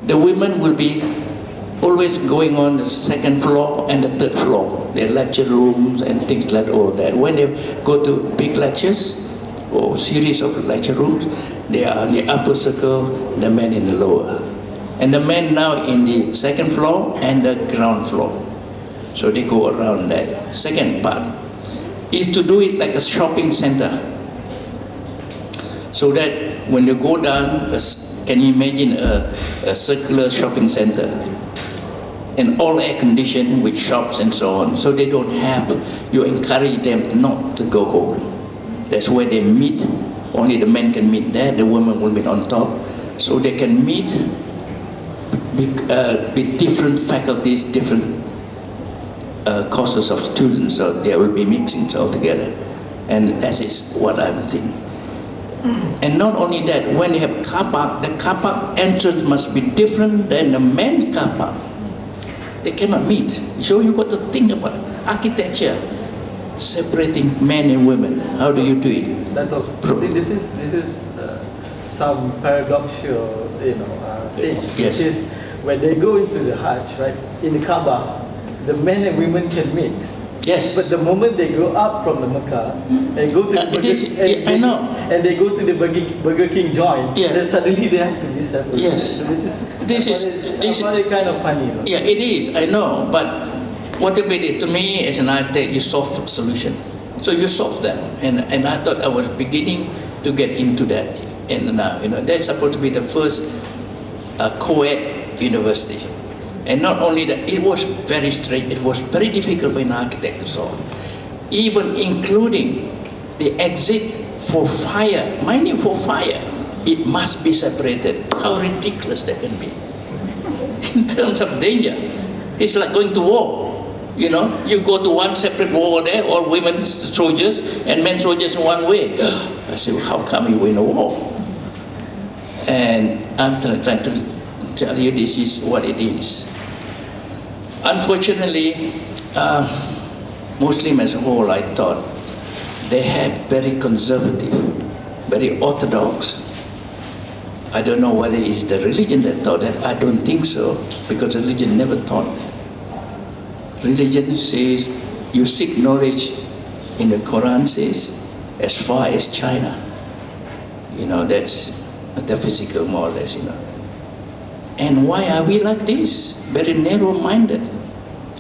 the women will be always going on the second floor and the third floor. Their lecture rooms and things like all that. When they go to big lectures or series of lecture rooms, they are in the upper circle, the men in the lower. And the men now in the second floor and the ground floor. So they go around that. Second part is to do it like a shopping center. So that when you go down, can you imagine a circular shopping center? And all air conditioned with shops and so on. So they don't have, you encourage them not to go home. That's where they meet. Only the men can meet there, the women will meet on top. So they can meet with different faculties, different courses of students. So they will be mixing all together. And that is what I'm thinking. And not only that, when you have car park, the car park entrance must be different than the men's car park. They cannot meet. So you got to think about architecture, separating men and women. How do you do it? That was, this is some paradoxical, thing. Yes. Which is when they go into the Hajj, right, in the Kaaba, the men and women can mix. Yes. But the moment they go up from the Mecca and go to the I know. And they go to the Burger King joint, then suddenly they have to be separate. Yes. So This is kind of funny. No? Yeah, it is. I know, but whatever it is, to me as an architect, you solve the solution. So you solve that, and I thought I was beginning to get into that, and now that's supposed to be the first co-ed university. And not only that, it was very straight, it was very difficult for an architect to solve. Even including the exit for fire, mind you, for fire, it must be separated. How ridiculous that can be. In terms of danger, it's like going to war. You go to one separate war there, all women soldiers and men soldiers in one way. I say, well, how come you win a war? And I'm trying to tell you this is what it is. Unfortunately, Muslim as a whole, I thought, they had very conservative, very orthodox. I don't know whether it's the religion that taught that. I don't think so, because religion never taught. Religion says you seek knowledge. In the Quran says as far as China. That's metaphysical, more or less. And why are we like this? Very narrow-minded.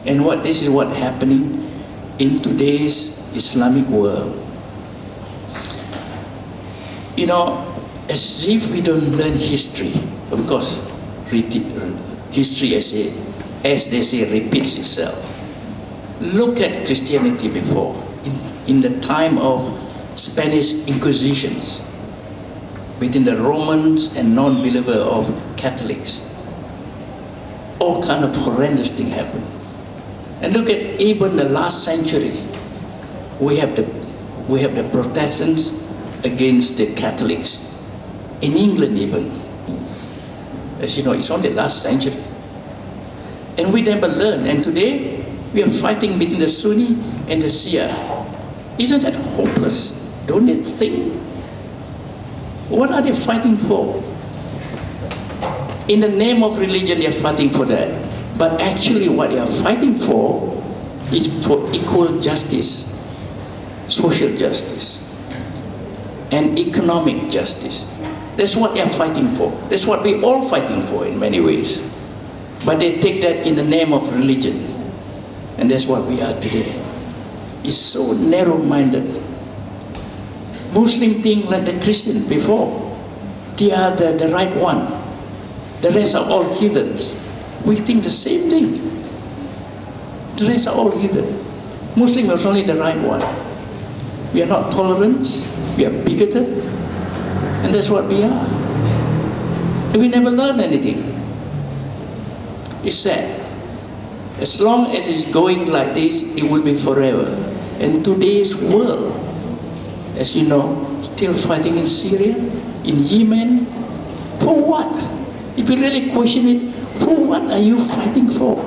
And this is what happening in today's Islamic world. As if we don't learn history. Of course, history, as they say, repeats itself. Look at Christianity before, in the time of Spanish Inquisitions, between the Romans and non-believer of Catholics. All kind of horrendous things happen. And look at even the last century. We have the Protestants against the Catholics. In England even. As you know, it's only last century. And we never learn. And today, we are fighting between the Sunni and the Shia. Isn't that hopeless? Don't they think? What are they fighting for? In the name of religion, they are fighting for that. But actually what they are fighting for is for equal justice, social justice, and economic justice. That's what they are fighting for. That's what we're all fighting for in many ways. But they take that in the name of religion. And that's what we are today. It's so narrow-minded. Muslim think like the Christian before. They are the right one. The rest are all heathens. We think the same thing. The rest are all heathen. Muslim is only the right one. We are not tolerant. We are bigoted. And that's what we are. And we never learn anything. It's sad. As long as it's going like this, it will be forever. And today's world, as you know, still fighting in Syria, in Yemen, for what? If you really question it, for what are you fighting for?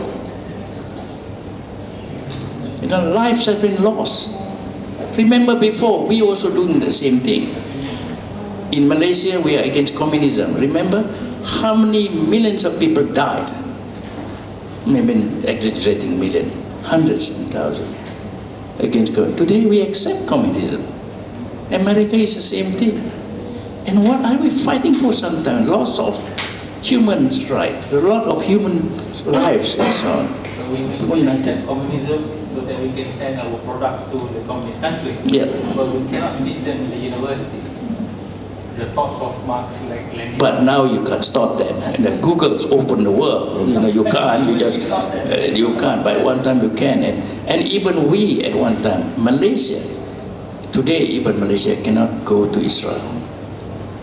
Lives have been lost. Remember before, we also doing the same thing. In Malaysia, we are against communism. Remember how many millions of people died? Maybe exaggerating million, hundreds and thousands against communism. Today we accept communism. America is the same thing. And what are we fighting for sometimes? Loss of human rights, a lot of human lives and so on. We accept communism so that we can send our product to the communist country. Yeah. But we cannot teach them in the university. The thoughts of Marx, like Lenin. But now you can't stop that. And the Google's opened the world. You know, you can't. You can't. But one time you can. And even we at one time, Malaysia. Today, even Malaysia cannot go to Israel.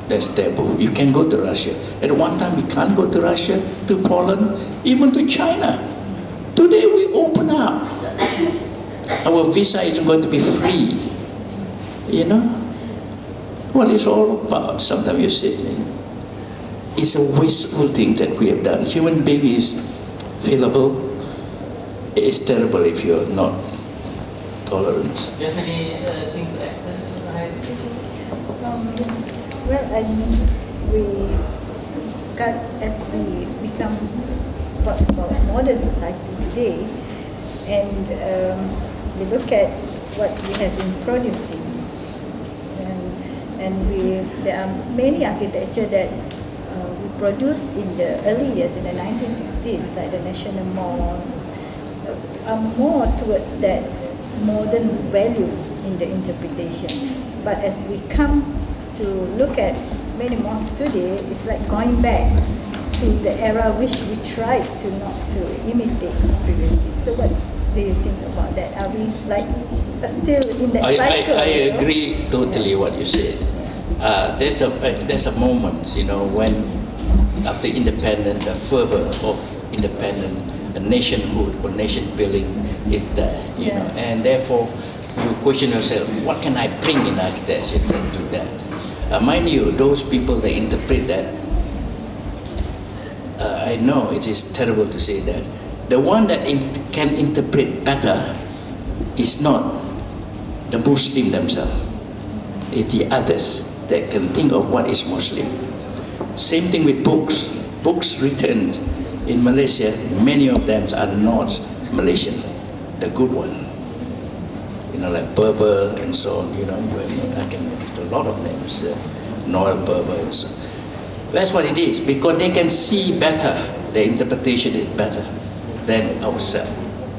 That's taboo. You can go to Russia. At one time, we can't go to Russia, to Poland, even to China. Today, we open up. Our visa is going to be free. You know? What it's all about? Sometimes you say, it's a wasteful thing that we have done. Human being is fallible. It's terrible if you're not tolerant. Just any things to add? Well, I mean, as we become what we call modern society today, and we look at what we have been producing, and there are many architecture that we produced in the early years, in the 1960s, like the National Mosque, are more towards that modern value in the interpretation. But as we come to look at many mosques today, it's like going back to the era which we tried to not to imitate previously. So what do you think about that? Are we like still in that cycle? I agree totally what you said. There's a moment, you know, when after independence, the fervor of independence, a nationhood or nation building is there, you know, and therefore you question yourself, what can I bring in architecture to do that? Mind you, those people that interpret that, I know it is terrible to say that, the one that can interpret better is not the Muslim themselves, it's the others that can think of what is Muslim. Same thing with books. Books written in Malaysia, many of them are not Malaysian, the good one. You know, like Berber and so on, you know, I can list a lot of names, Noel Berber and so on. That's what it is, because they can see better, the interpretation is better than ourselves.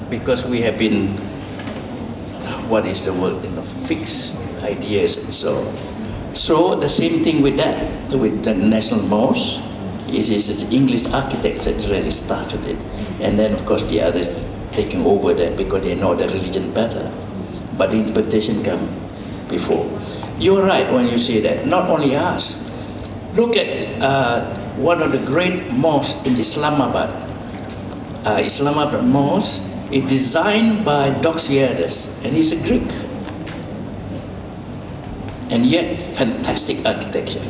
Because we have been, what is the word, you know, fixed ideas and so on. So the same thing with that, with the National Mosque, it's English architects that really started it. And then of course the others taking over that because they know the religion better. But the interpretation comes before. You're right when you say that, not only us. Look at one of the great mosques in Islamabad. Islamabad Mosque is designed by Doxiadis, and he's a Greek. And yet, fantastic architecture.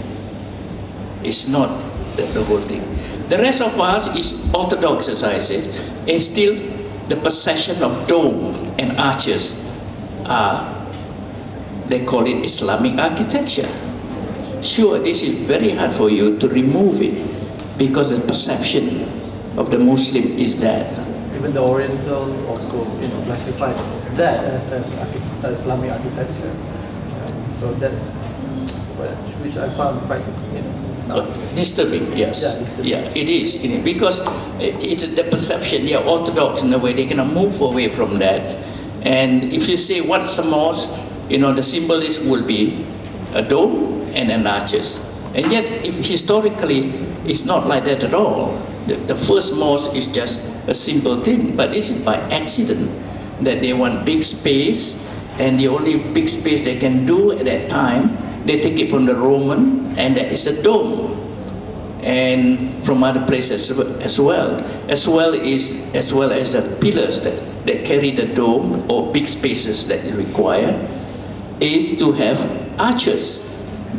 It's not the whole thing. The rest of us is orthodox, as I said, and still the possession of dome and arches are, they call it Islamic architecture. Sure, this is very hard for you to remove it because the perception of the Muslim is that. Even the Oriental also, you know, classified that as Islamic architecture. So that's which I found quite, you know, disturbing. Yes, yeah, it is because it's the perception. Yeah, orthodox in a way they cannot move away from that. And if you say what's a mosque, you know, the symbolism will be a dome and an arches. And yet, if historically, it's not like that at all. The first mosque is just a simple thing, but this is by accident that they want big space. And the only big space they can do at that time, they take it from the Roman, and that is the dome. And from other places as well as the pillars that carry the dome or big spaces that you require, is to have arches,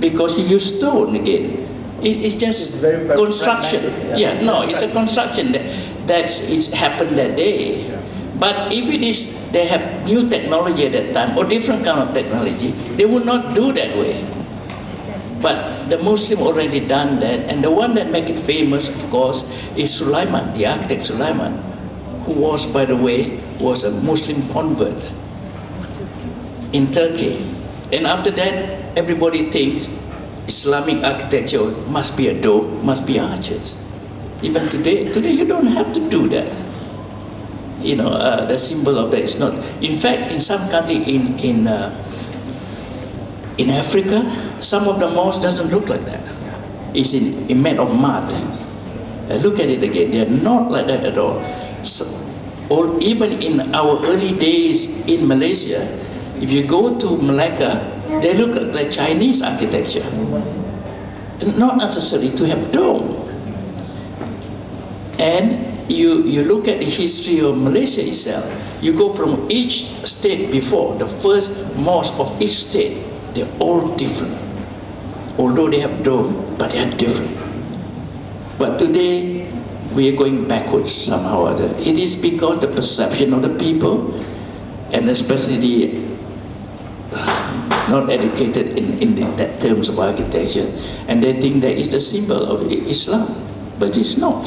because you use stone again. It's just construction. It's a construction it's happened that day. But if it is, they have new technology at that time, or different kind of technology, they would not do that way. But the Muslim already done that, and the one that make it famous, of course, is Sulaiman, the architect Sulaiman, who was, by the way, was a Muslim convert in Turkey. And after that, everybody thinks Islamic architecture must be a dome, must be arches. Even today you don't have to do that. You know, the symbol of that is not. In fact, in some country in Africa, some of the mosques doesn't look like that. It's made of mud. Look at it again. They are not like that at all. So, even in our early days in Malaysia, if you go to Malacca, they look like Chinese architecture. Not necessary to have dome. And you look at the history of Malaysia itself. You go from each state before, the first mosque of each state, they're all different. Although they have dome, but they are different. But today, we are going backwards somehow or other. It is because the perception of the people, and especially the not educated in that terms of architecture, and they think that it's the symbol of Islam, but it's not.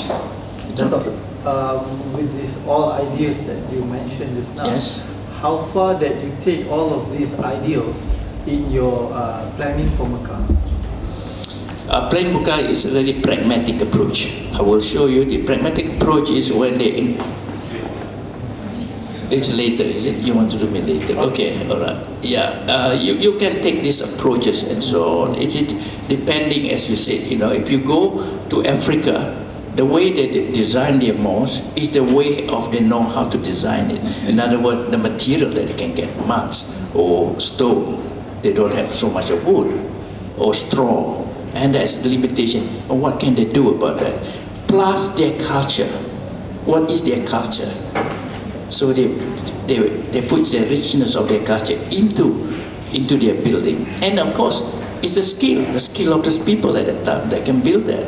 With these all ideas that you mentioned just now, Yes. how far that you take all of these ideals in your planning for Mecca? Plain Mecca is a very pragmatic approach. I will show you the pragmatic approach is when they it's later, is it? You want to do it later? Okay, all right. Yeah, you can take these approaches and so on. It's depending, as you said, you know, if you go to Africa, the way they design their mosque is the way of they know how to design it. In other words, the material that they can get, mats or stone, they don't have so much of wood or straw, and that's the limitation. And what can they do about that? Plus their culture. What is their culture? So they put the richness of their culture into their building. And of course, it's the skill of the people at that time that can build that.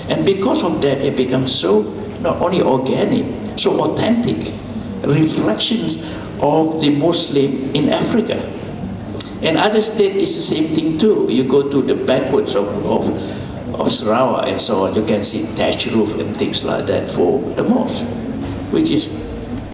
And because of that, it becomes so not only organic, so authentic, reflections of the Muslim in Africa. And other states is the same thing too. You go to the backwoods of Sarawak and so on, you can see thatched roof and things like that for the mosque, which is